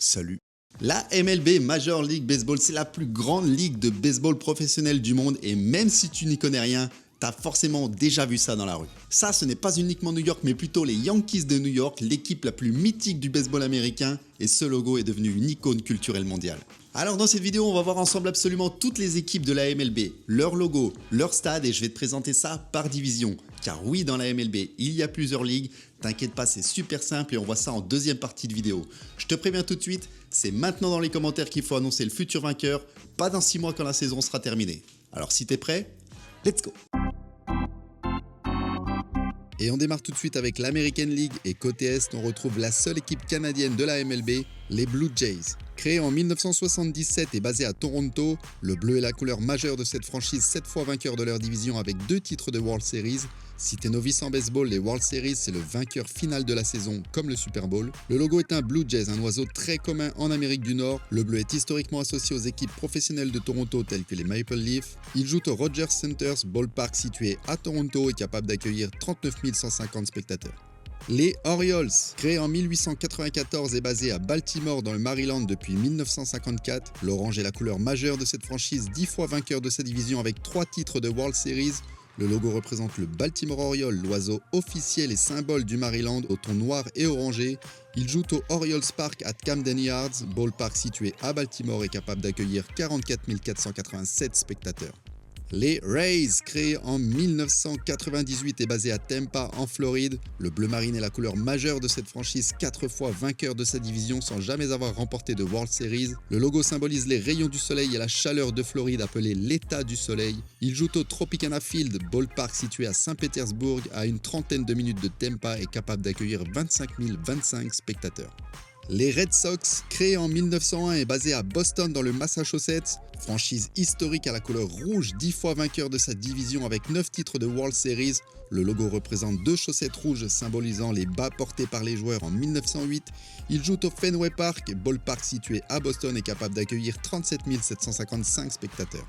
Salut. La MLB Major League Baseball, c'est la plus grande ligue de baseball professionnel du monde et même si tu n'y connais rien, t'as forcément déjà vu ça dans la rue. Ça, ce n'est pas uniquement New York, mais plutôt les Yankees de New York, l'équipe la plus mythique du baseball américain, et ce logo est devenu une icône culturelle mondiale. Alors dans cette vidéo, on va voir ensemble absolument toutes les équipes de la MLB, leur logo, leur stade, et je vais te présenter ça par division. Car oui, dans la MLB, il y a plusieurs ligues, t'inquiète pas, c'est super simple et on voit ça en deuxième partie de vidéo. Je te préviens tout de suite, c'est maintenant dans les commentaires qu'il faut annoncer le futur vainqueur, pas dans 6 mois quand la saison sera terminée. Alors si t'es prêt, let's go! Et on démarre tout de suite avec l'American League et côté Est, on retrouve la seule équipe canadienne de la MLB, les Blue Jays. Créé en 1977 et basé à Toronto, le bleu est la couleur majeure de cette franchise, 7 fois vainqueur de leur division avec 2 titres de World Series. Si t'es novice en baseball, les World Series, c'est le vainqueur final de la saison, comme le Super Bowl. Le logo est un Blue Jays, un oiseau très commun en Amérique du Nord. Le bleu est historiquement associé aux équipes professionnelles de Toronto telles que les Maple Leafs. Il joue au Rogers Centre Ballpark situé à Toronto et capable d'accueillir 39 150 spectateurs. Les Orioles, créés en 1894 et basés à Baltimore dans le Maryland depuis 1954, l'orange est la couleur majeure de cette franchise, 10 fois vainqueur de sa division avec 3 titres de World Series. Le logo représente le Baltimore Oriole, l'oiseau officiel et symbole du Maryland au ton noir et orangé. Il joue au Orioles Park at Camden Yards, ballpark situé à Baltimore et capable d'accueillir 44 487 spectateurs. Les Rays, créés en 1998 et basés à Tampa en Floride, le bleu marine est la couleur majeure de cette franchise, 4 fois vainqueur de sa division sans jamais avoir remporté de World Series. Le logo symbolise les rayons du soleil et la chaleur de Floride appelée l'état du soleil. Il joue au Tropicana Field, ballpark situé à Saint-Pétersbourg à une trentaine de minutes de Tampa et capable d'accueillir 25 025 spectateurs. Les Red Sox, créés en 1901 et basés à Boston dans le Massachusetts, franchise historique à la couleur rouge, 10 fois vainqueur de sa division avec 9 titres de World Series. Le logo représente 2 chaussettes rouges symbolisant les bas portés par les joueurs en 1908. Il joue au Fenway Park, ballpark situé à Boston et capable d'accueillir 37 755 spectateurs.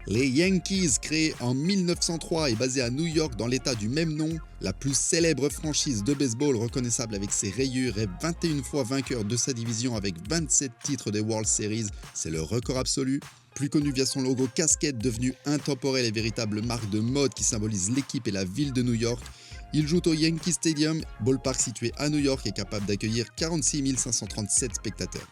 Les Yankees, créés en 1903 et basés à New York dans l'état du même nom, la plus célèbre franchise de baseball reconnaissable avec ses rayures et 21 fois vainqueur de sa division avec 27 titres des World Series, c'est le record absolu. Plus connu via son logo casquette devenu intemporel et véritable marque de mode qui symbolise l'équipe et la ville de New York, il joue au Yankee Stadium, ballpark situé à New York et capable d'accueillir 46 537 spectateurs.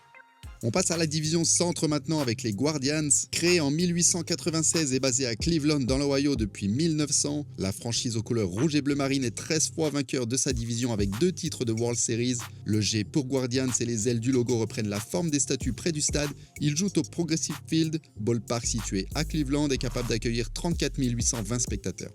On passe à la division centre maintenant avec les Guardians. Créée en 1896 et basée à Cleveland dans l'Ohio depuis 1900, la franchise aux couleurs rouge et bleu marine est 13 fois vainqueur de sa division avec 2 titres de World Series. Le G pour Guardians et les ailes du logo reprennent la forme des statues près du stade. Il joue au Progressive Field, ballpark situé à Cleveland et capable d'accueillir 34 820 spectateurs.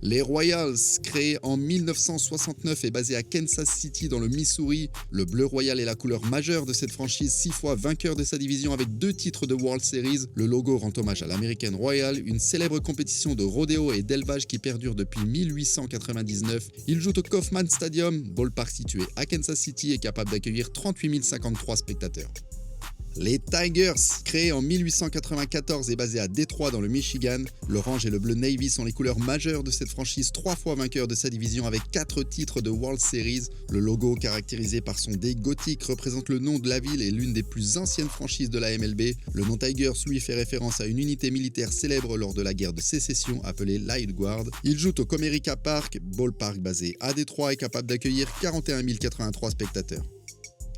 Les Royals, créés en 1969 et basés à Kansas City dans le Missouri, le bleu royal est la couleur majeure de cette franchise, 6 fois vainqueur de sa division avec 2 titres de World Series. Le logo rend hommage à l'American Royal, une célèbre compétition de rodéo et d'élevage qui perdure depuis 1899. Il joue au Kauffman Stadium, ballpark situé à Kansas City et capable d'accueillir 38 053 spectateurs. Les Tigers, créés en 1894 et basés à Détroit dans le Michigan, l'orange et le bleu Navy sont les couleurs majeures de cette franchise, 3 fois vainqueur de sa division avec 4 titres de World Series. Le logo, caractérisé par son dé gothique, représente le nom de la ville et l'une des plus anciennes franchises de la MLB. Le nom Tigers, lui, fait référence à une unité militaire célèbre lors de la guerre de sécession appelée Light Guard. Il joue au Comerica Park, ballpark basé à Détroit et capable d'accueillir 41 083 spectateurs.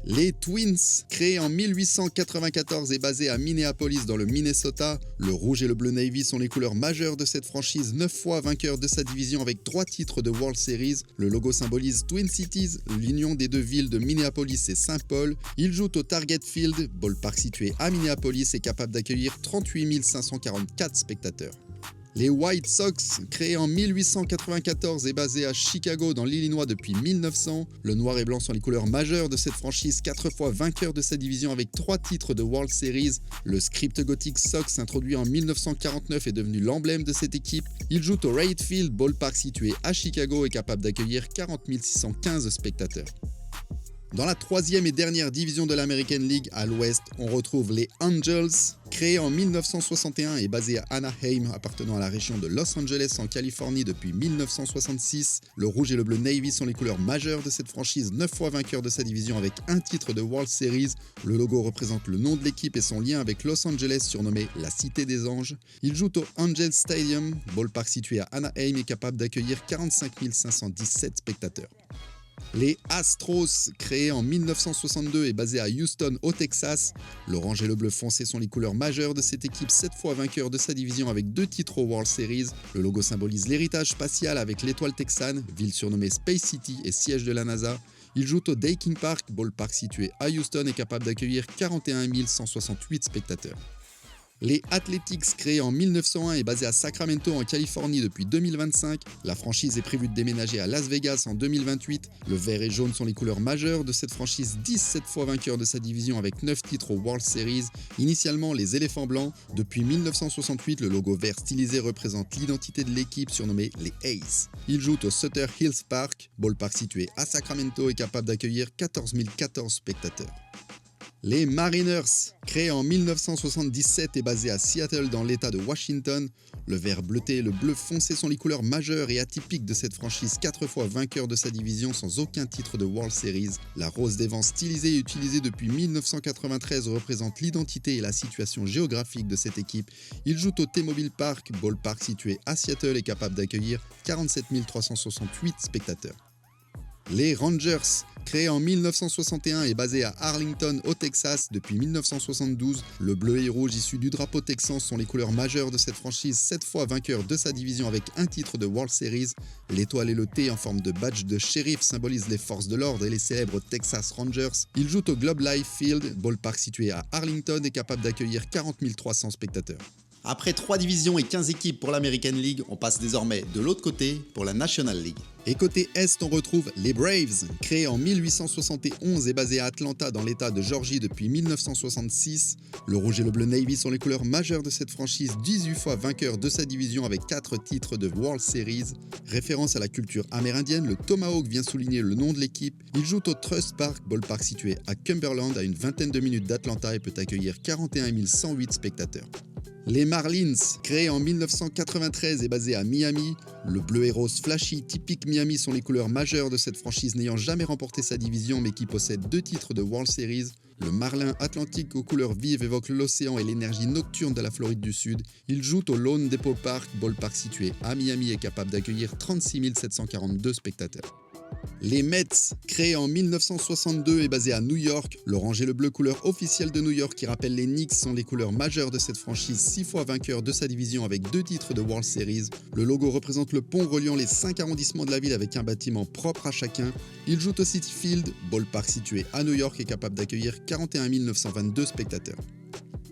Les Twins, créés en 1894 et basés à Minneapolis dans le Minnesota, le rouge et le bleu Navy sont les couleurs majeures de cette franchise, 9 fois vainqueur de sa division avec 3 titres de World Series. Le logo symbolise Twin Cities, l'union des deux villes de Minneapolis et Saint-Paul. Il joue au Target Field, ballpark situé à Minneapolis et capable d'accueillir 38 544 spectateurs. Les White Sox, créés en 1894 et basés à Chicago dans l'Illinois depuis 1900, le noir et blanc sont les couleurs majeures de cette franchise, 4 fois vainqueur de sa division avec 3 titres de World Series. Le script gothique Sox, introduit en 1949, est devenu l'emblème de cette équipe. Il joue au Wright Field, ballpark situé à Chicago et capable d'accueillir 40 615 spectateurs. Dans la troisième et dernière division de l'American League à l'ouest, on retrouve les Angels. Créés en 1961 et basés à Anaheim, appartenant à la région de Los Angeles en Californie depuis 1966, le rouge et le bleu Navy sont les couleurs majeures de cette franchise, 9 fois vainqueur de sa division avec un titre de World Series. Le logo représente le nom de l'équipe et son lien avec Los Angeles, surnommé la Cité des Anges. Ils jouent au Angels Stadium, ballpark situé à Anaheim et capable d'accueillir 45 517 spectateurs. Les Astros, créés en 1962 et basés à Houston au Texas, l'orange et le bleu foncé sont les couleurs majeures de cette équipe, 7 fois vainqueur de sa division avec 2 titres aux World Series. Le logo symbolise l'héritage spatial avec l'étoile texane, ville surnommée Space City et siège de la NASA. Ils jouent au Daking Park, ballpark situé à Houston et capable d'accueillir 41 168 spectateurs. Les Athletics, créés en 1901 et basés à Sacramento en Californie depuis 2025, la franchise est prévue de déménager à Las Vegas en 2028. Le vert et jaune sont les couleurs majeures de cette franchise, 17 fois vainqueur de sa division avec 9 titres aux World Series. Initialement les éléphants blancs, depuis 1968 le logo vert stylisé représente l'identité de l'équipe surnommée les A's. Ils jouent au Sutter Hills Park, ballpark situé à Sacramento et capable d'accueillir 14 014 spectateurs. Les Mariners, créés en 1977 et basés à Seattle dans l'État de Washington, le vert bleuté et le bleu foncé sont les couleurs majeures et atypiques de cette franchise, 4 fois vainqueur de sa division sans aucun titre de World Series. La rose des vents stylisée et utilisée depuis 1993 représente l'identité et la situation géographique de cette équipe. Ils jouent au T-Mobile Park, ballpark situé à Seattle et capable d'accueillir 47 368 spectateurs. Les Rangers, créés en 1961 et basés à Arlington au Texas depuis 1972, le bleu et rouge issu du drapeau texan sont les couleurs majeures de cette franchise, 7 fois vainqueur de sa division avec un titre de World Series. L'étoile et le T en forme de badge de shérif symbolisent les forces de l'ordre et les célèbres Texas Rangers. Ils jouent au Globe Life Field, ballpark situé à Arlington et capable d'accueillir 40 300 spectateurs. Après 3 divisions et 15 équipes pour l'American League, on passe désormais de l'autre côté pour la National League. Et côté Est, on retrouve les Braves, créés en 1871 et basés à Atlanta dans l'État de Georgie depuis 1966. Le rouge et le bleu Navy sont les couleurs majeures de cette franchise, 18 fois vainqueur de sa division avec 4 titres de World Series. Référence à la culture amérindienne, le Tomahawk vient souligner le nom de l'équipe. Il joue au Trust Park, ballpark situé à Cumberland à une vingtaine de minutes d'Atlanta et peut accueillir 41 108 spectateurs. Les Marlins, créés en 1993 et basés à Miami, le bleu et rose flashy typique Miami sont les couleurs majeures de cette franchise n'ayant jamais remporté sa division mais qui possède 2 titres de World Series. Le marlin atlantique aux couleurs vives évoque l'océan et l'énergie nocturne de la Floride du Sud. Il joue au Lone Depot Park, ballpark situé à Miami et capable d'accueillir 36 742 spectateurs. Les Mets, créés en 1962 et basés à New York, l'orange et le bleu couleur officielle de New York qui rappellent les Knicks sont les couleurs majeures de cette franchise, 6 fois vainqueur de sa division avec 2 titres de World Series. Le logo représente le pont reliant les 5 arrondissements de la ville avec un bâtiment propre à chacun. Il joue au Citi Field, ballpark situé à New York et capable d'accueillir 41 922 spectateurs.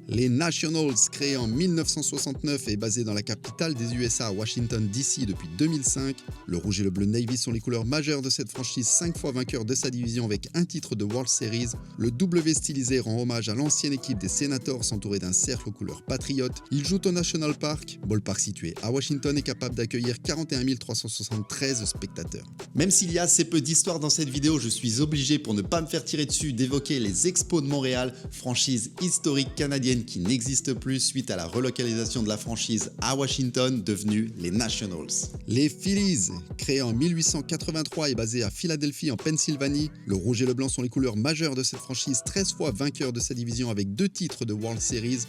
Les Nationals, créés en 1969 et basés dans la capitale des USA à Washington DC depuis 2005, le rouge et le bleu Navy sont les couleurs majeures de cette franchise, 5 fois vainqueur de sa division avec un titre de World Series. Le W stylisé rend hommage à l'ancienne équipe des Senators entourée d'un cercle aux couleurs patriotes. Il joue au National Park, ballpark situé à Washington et capable d'accueillir 41 373 spectateurs. Même s'il y a assez peu d'histoire dans cette vidéo, je suis obligé pour ne pas me faire tirer dessus d'évoquer les Expos de Montréal, franchise historique canadienne qui n'existe plus suite à la relocalisation de la franchise à Washington, devenue les Nationals. Les Phillies, créés en 1883 et basés à Philadelphie en Pennsylvanie, le rouge et le blanc sont les couleurs majeures de cette franchise, 13 fois vainqueur de sa division avec 2 titres de World Series.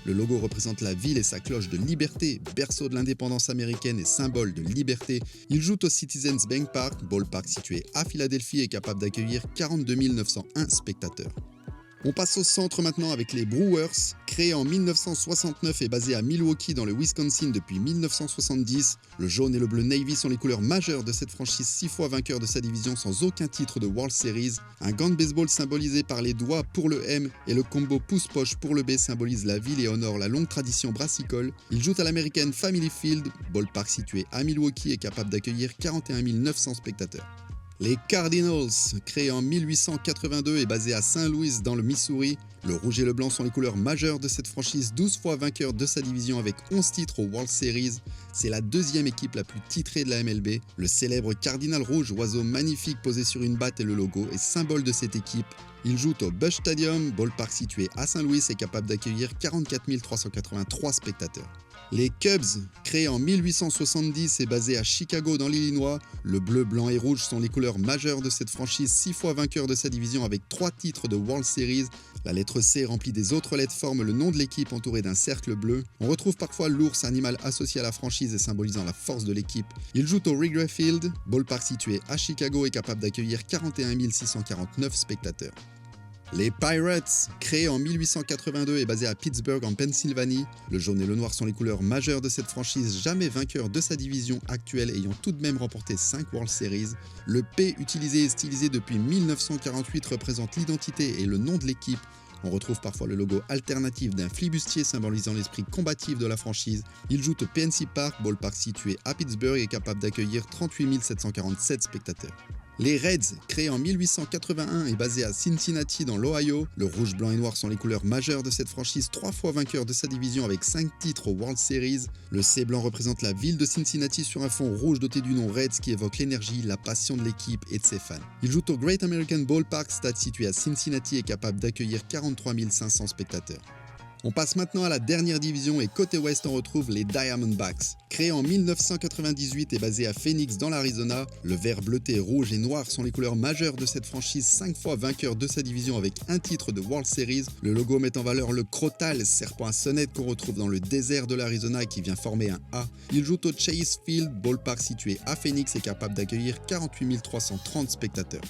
Le logo représente la ville et sa cloche de liberté, berceau de l'indépendance américaine et symbole de liberté. Il joue au Citizens Bank Park, ballpark situé à Philadelphie et capable d'accueillir 42 901 spectateurs. On passe au centre maintenant avec les Brewers, créés en 1969 et basés à Milwaukee dans le Wisconsin depuis 1970. Le jaune et le bleu Navy sont les couleurs majeures de cette franchise, 6 fois vainqueur de sa division sans aucun titre de World Series. Un gant de baseball symbolisé par les doigts pour le M et le combo pouce-poche pour le B symbolise la ville et honore la longue tradition brassicole. Il joue à l'American Family Field, ballpark situé à Milwaukee et capable d'accueillir 41 900 spectateurs. Les Cardinals, créés en 1882 et basés à Saint-Louis dans le Missouri, le rouge et le blanc sont les couleurs majeures de cette franchise, 12 fois vainqueur de sa division avec 11 titres aux World Series. C'est la deuxième équipe la plus titrée de la MLB. Le célèbre cardinal rouge, oiseau magnifique posé sur une batte, et le logo est symbole de cette équipe. Ils jouent au Busch Stadium, ballpark situé à Saint-Louis et capable d'accueillir 44 383 spectateurs. Les Cubs, créés en 1870 et basés à Chicago dans l'Illinois, le bleu, blanc et rouge sont les couleurs majeures de cette franchise, 6 fois vainqueur de sa division avec 3 titres de World Series. La lettre C remplie des autres lettres forme le nom de l'équipe entouré d'un cercle bleu. On retrouve parfois l'ours, animal associé à la franchise et symbolisant la force de l'équipe. Ils jouent au Wrigley Field, ballpark situé à Chicago et capable d'accueillir 41 649 spectateurs. Les Pirates, créés en 1882 et basés à Pittsburgh en Pennsylvanie, le jaune et le noir sont les couleurs majeures de cette franchise, jamais vainqueur de sa division actuelle ayant tout de même remporté 5 World Series. Le P utilisé et stylisé depuis 1948 représente l'identité et le nom de l'équipe. On retrouve parfois le logo alternatif d'un flibustier symbolisant l'esprit combatif de la franchise. Ils jouent au PNC Park, ballpark situé à Pittsburgh et capable d'accueillir 38 747 spectateurs. Les Reds, créés en 1881 et basés à Cincinnati dans l'Ohio, le rouge, blanc et noir sont les couleurs majeures de cette franchise, 3 fois vainqueur de sa division avec 5 titres aux World Series. Le C blanc représente la ville de Cincinnati sur un fond rouge doté du nom Reds qui évoque l'énergie, la passion de l'équipe et de ses fans. Ils jouent au Great American Ballpark, stade situé à Cincinnati et capable d'accueillir 43 500 spectateurs. On passe maintenant à la dernière division et côté ouest on retrouve les Diamondbacks. Créés en 1998 et basés à Phoenix dans l'Arizona, le vert bleuté, rouge et noir sont les couleurs majeures de cette franchise, 5 fois vainqueur de sa division avec un titre de World Series. Le logo met en valeur le crotal, serpent à sonnette qu'on retrouve dans le désert de l'Arizona et qui vient former un A. Ils jouent au Chase Field, ballpark situé à Phoenix et capable d'accueillir 48 330 spectateurs.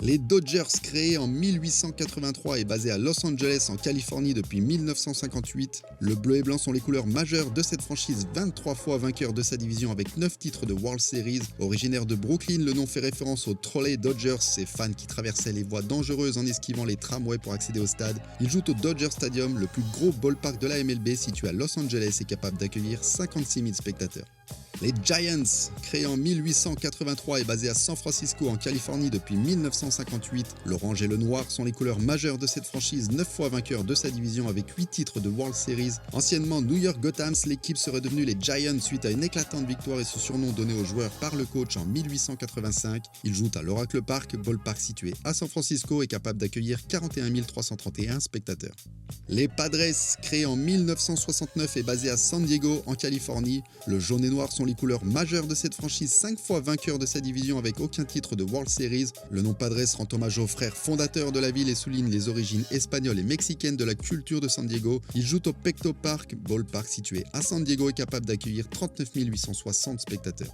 Les Dodgers, créés en 1883 et basés à Los Angeles en Californie depuis 1958, le bleu et blanc sont les couleurs majeures de cette franchise, 23 fois vainqueur de sa division avec 9 titres de World Series. Originaire de Brooklyn, le nom fait référence aux Trolley Dodgers, ces fans qui traversaient les voies dangereuses en esquivant les tramways pour accéder au stade. Ils jouent au Dodger Stadium, le plus gros ballpark de la MLB situé à Los Angeles et capable d'accueillir 56 000 spectateurs. Les Giants, créés en 1883 et basés à San Francisco en Californie depuis 1958, l'orange et le noir sont les couleurs majeures de cette franchise, 9 fois vainqueur de sa division avec 8 titres de World Series. Anciennement New York Gothams, l'équipe serait devenue les Giants suite à une éclatante victoire et ce surnom donné aux joueurs par le coach en 1885. Ils jouent à l'Oracle Park, ballpark situé à San Francisco et capable d'accueillir 41 331 spectateurs. Les Padres, créés en 1969 et basés à San Diego en Californie, le jaune et noir sont les couleurs majeures de cette franchise, 5 fois vainqueur de sa division avec aucun titre de World Series. Le nom Padres rend hommage aux frères fondateurs de la ville et souligne les origines espagnoles et mexicaines de la culture de San Diego. Ils jouent au Petco Park, ballpark situé à San Diego et capable d'accueillir 39 860 spectateurs.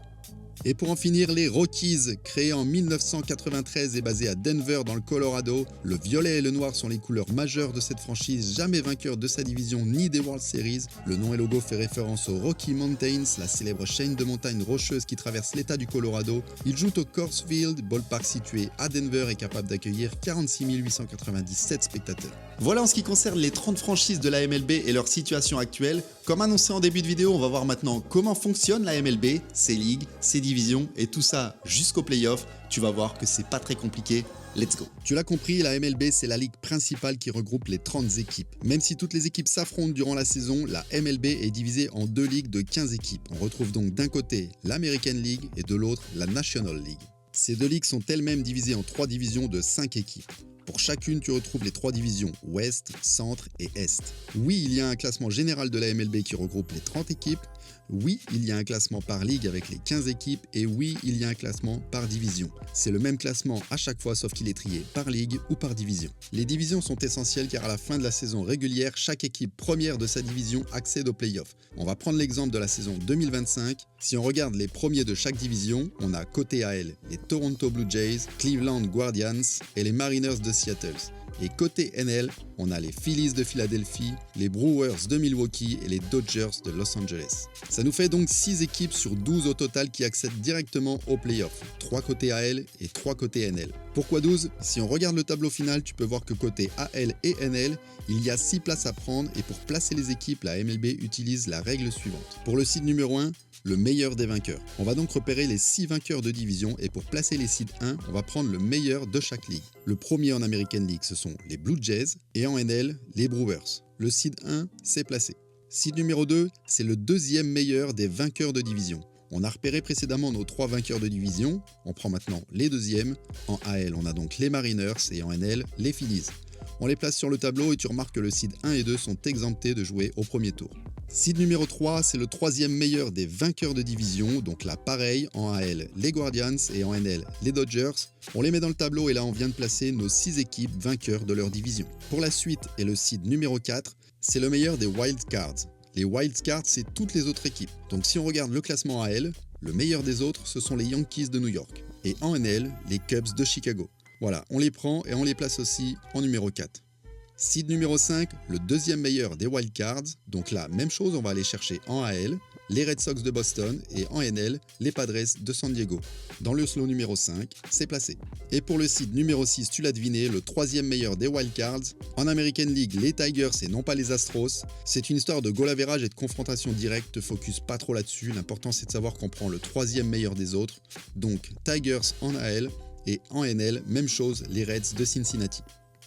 Et pour en finir, les Rockies, créés en 1993 et basés à Denver dans le Colorado, le violet et le noir sont les couleurs majeures de cette franchise, jamais vainqueur de sa division ni des World Series. Le nom et logo fait référence aux Rocky Mountains, la célèbre chaîne de montagnes rocheuses qui traverse l'état du Colorado. Ils jouent au Coors Field, ballpark situé à Denver et capable d'accueillir 46 897 spectateurs. Voilà en ce qui concerne les 30 franchises de la MLB et leur situation actuelle. Comme annoncé en début de vidéo, on va voir maintenant comment fonctionne la MLB, ses ligues, ses divisions et tout ça jusqu'au playoff. Tu vas voir que c'est pas très compliqué. Let's go. Tu l'as compris, la MLB c'est la ligue principale qui regroupe les 30 équipes. Même si toutes les équipes s'affrontent durant la saison, la MLB est divisée en 2 ligues de 15 équipes. On retrouve donc d'un côté l'American League et de l'autre la National League. Ces 2 ligues sont elles-mêmes divisées en 3 divisions de 5 équipes. Pour chacune, tu retrouves les 3 divisions, Ouest, Centre et Est. Oui, il y a un classement général de la MLB qui regroupe les 30 équipes. Oui, il y a un classement par ligue avec les 15 équipes. Et oui, il y a un classement par division. C'est le même classement à chaque fois sauf qu'il est trié par ligue ou par division. Les divisions sont essentielles car à la fin de la saison régulière, chaque équipe première de sa division accède aux playoffs. On va prendre l'exemple de la saison 2025. Si on regarde les premiers de chaque division, on a côté AL les Toronto Blue Jays, Cleveland Guardians et les Mariners de Seattle. Et côté NL, on a les Phillies de Philadelphie, les Brewers de Milwaukee et les Dodgers de Los Angeles. Ça nous fait donc 6 équipes sur 12 au total qui accèdent directement aux playoffs, 3 côté AL et 3 côté NL. Pourquoi 12 ? Si on regarde le tableau final, tu peux voir que côté AL et NL, il y a 6 places à prendre et pour placer les équipes, la MLB utilise la règle suivante. Pour le seed numéro 1, le meilleur des vainqueurs. On va donc repérer les 6 vainqueurs de division et pour placer les seeds 1, on va prendre le meilleur de chaque ligue. Le premier en American League, ce sont les Blue Jays et en NL, les Brewers. Le seed 1, c'est placé. Seed numéro 2, c'est le deuxième meilleur des vainqueurs de division. On a repéré précédemment nos 3 vainqueurs de division, on prend maintenant les deuxièmes. En AL, on a donc les Mariners et en NL, les Phillies. On les place sur le tableau et tu remarques que le seed 1 et 2 sont exemptés de jouer au premier tour. Seed numéro 3, c'est le troisième meilleur des vainqueurs de division, donc là pareil, en AL, les Guardians et en NL, les Dodgers. On les met dans le tableau et là on vient de placer nos 6 équipes vainqueurs de leur division. Pour la suite et le seed numéro 4, c'est le meilleur des Wild Cards. Les Wild Cards, c'est toutes les autres équipes. Donc si on regarde le classement AL, le meilleur des autres, ce sont les Yankees de New York. Et en NL, les Cubs de Chicago. Voilà, on les prend et on les place aussi en numéro 4. Seed numéro 5, le deuxième meilleur des Wild Cards. Donc là, même chose, on va aller chercher en AL, les Red Sox de Boston et en NL, les Padres de San Diego. Dans le slot numéro 5, c'est placé. Et pour le seed numéro 6, tu l'as deviné, le troisième meilleur des Wild Cards. En American League, les Tigers et non pas les Astros. C'est une histoire de goal average et de confrontation directe, te focus pas trop là-dessus. L'important c'est de savoir qu'on prend le troisième meilleur des autres. Donc Tigers en AL et en NL, même chose, les Reds de Cincinnati.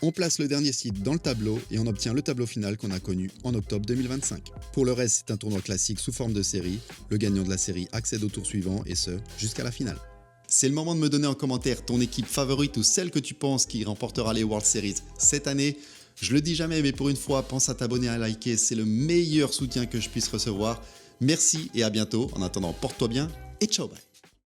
On place le dernier seed dans le tableau et on obtient le tableau final qu'on a connu en octobre 2025. Pour le reste, c'est un tournoi classique sous forme de série. Le gagnant de la série accède au tour suivant et ce, jusqu'à la finale. C'est le moment de me donner en commentaire ton équipe favorite ou celle que tu penses qui remportera les World Series cette année. Je le dis jamais, mais pour une fois, pense à t'abonner et à liker, c'est le meilleur soutien que je puisse recevoir. Merci et à bientôt. En attendant, porte-toi bien et ciao, bye.